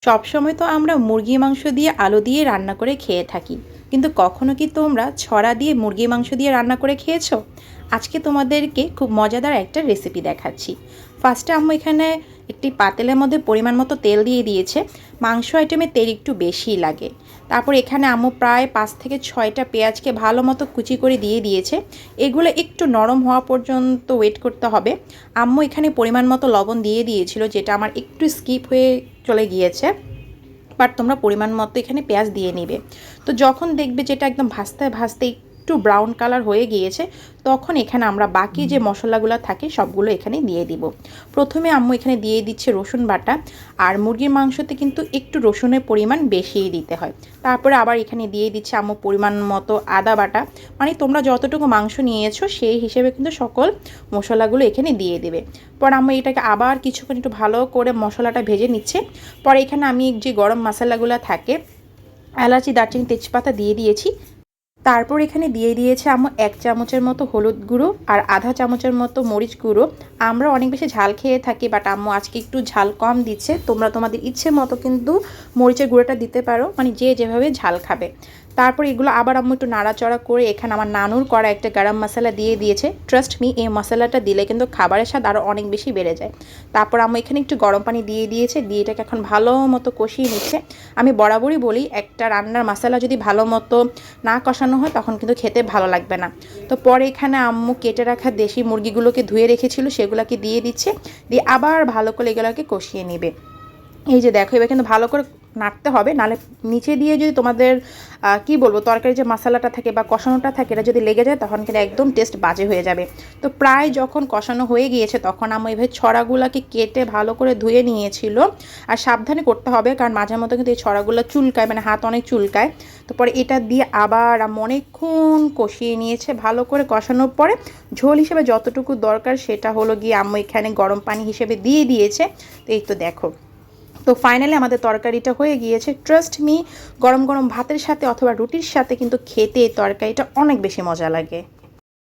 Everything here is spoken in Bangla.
সবসময় তো আমরা মুরগির মাংস দিয়ে আলু দিয়ে রান্না করে খেয়ে থাকি, কিন্তু কখনো কি তোমরা ছড়া দিয়ে মুরগির মাংস দিয়ে রান্না করে খেয়েছো? আজকে তোমাদেরকে খুব মজাদার একটা রেসিপি দেখাচ্ছি। ফার্স্টে আম্মু এখানে একটি পাতিলের মধ্যে পরিমাণ মতো তেল দিয়ে দিয়েছে। মাংস আইটেমে তেল একটু বেশিই লাগে। তারপর এখানে আম্মু প্রায় 5 থেকে 6টা পেঁয়াজকে ভালো মতো কুচি করে দিয়ে দিয়েছে। এগুলো একটু নরম হওয়া পর্যন্ত ওয়েট করতে হবে। আম্মু এখানে পরিমাণ মতো লবণ দিয়ে দিয়েছিল, যেটা আমার একটু স্কিপ হয়ে চলে গিয়েছে। বাট তোমরা পরিমাণ মতো এখানে পেঁয়াজ দিয়ে নিবে। তো যখন দেখবে যেটা একদম ভাজতে ভাজতে একটু ব্রাউন কালার হয়ে গিয়েছে, তখন এখানে আমরা বাকি যে মশলাগুলো থাকে সবগুলো এখানে দিয়ে দিব। প্রথমে আম্মু এখানে দিয়ে দিচ্ছে রসুন বাটা, আর মুরগির মাংসতে কিন্তু একটু রসুনের পরিমাণ বেশিই দিতে হয়। তারপরে আবার এখানে দিয়ে দিচ্ছে আম্মু পরিমাণ মতো আদা বাটা, মানে তোমরা যতটুকু মাংস নিয়েছো সেই হিসেবে কিন্তু সকল মশলাগুলো এখানে দিয়ে দেবে। পর আম্মু এটাকে আবার কিছুক্ষণ একটু ভালো করে মশলাটা ভেজে নিচ্ছে। পরে এখানে আমি যে গরম মশলাগুলো থাকে, এলাচি, দারচিনি, তেজপাতা দিয়ে দিয়েছি। তারপর এখানে দিয়ে দিয়েছে আম্মু 1 চামচের মতো হলুদ গুঁড়ো আর আধা চামচের মতো মরিচ গুঁড়ো। আমরা অনেক বেশি ঝাল খেয়ে থাকি, বাট আম্মু আজকে একটু ঝাল কম দিচ্ছে। তোমরা তোমাদের ইচ্ছে মতো কিন্তু মরিচের গুঁড়োটা দিতে পারো, মানে যে যেভাবে ঝাল খাবে। তারপর এগুলো আবার আম্মু একটু নাড়াচড়া করে এখানে আমার নানুর করা একটা গরম মশলা দিয়ে দিয়েছে। ট্রাস্ট মি, এই মশলাটা দিলে কিন্তু খাবারের স্বাদ আরও অনেক বেশি বেড়ে যায়। তারপর আম্মু এখানে একটু গরম পানি দিয়ে দিয়েছে, দিয়ে এটাকে এখন ভালো মতো কষিয়ে নিচ্ছে। আমি বরাবরই বলি, একটা রান্নার মশলা যদি ভালো মতো না কষানো হয় তখন কিন্তু খেতে ভালো লাগবে না। তো পরে এখানে আম্মু কেটে রাখা দেশি মুরগিগুলোকে ধুয়ে রেখেছিল, সেগুলোকে দিয়ে দিচ্ছে। দিয়ে আবার ভালো করে এগুলোকে কষিয়ে নেবে। এই যে দেখো, এবার কিন্তু ভালো করে নাড়তে হবে, নাহলে নিচে দিয়ে যদি তোমাদের কি বলবো তরকারি যে মশলাটা থাকে বা কষানোটা থাকে, এটা যদি লেগে যায় তখন কিন্তু একদম টেস্ট বাজে হয়ে যাবে। তো প্রায় যখন কষানো হয়ে গিয়েছে তখন আমি এইভাবে ছড়াগুলোকে কেটে ভালো করে ধুয়ে নিয়েছিল। আর সাবধানে করতে হবে, কারণ মাঝে মধ্যে কিন্তু এই ছড়াগুলো চুলকায়, মানে হাত অনেক চুলকায়। তো পরে এটা দিয়ে আবার অনেকক্ষণ কষিয়ে নিয়েছে। ভালো করে কষানোর পরে ঝোল হিসেবে যতটুকু দরকার সেটা হলো গিয়ে আম্মু এখানে গরম পানি হিসেবে দিয়ে দিয়েছে। তো এই তো দেখো, তো ফাইনালি আমাদের তরকারিটা হয়ে গিয়েছে। ট্রাস্ট মি, গরম গরম ভাতের সাথে অথবা রুটির সাথে কিন্তু খেতে এই তরকারিটা অনেক বেশি মজা লাগে।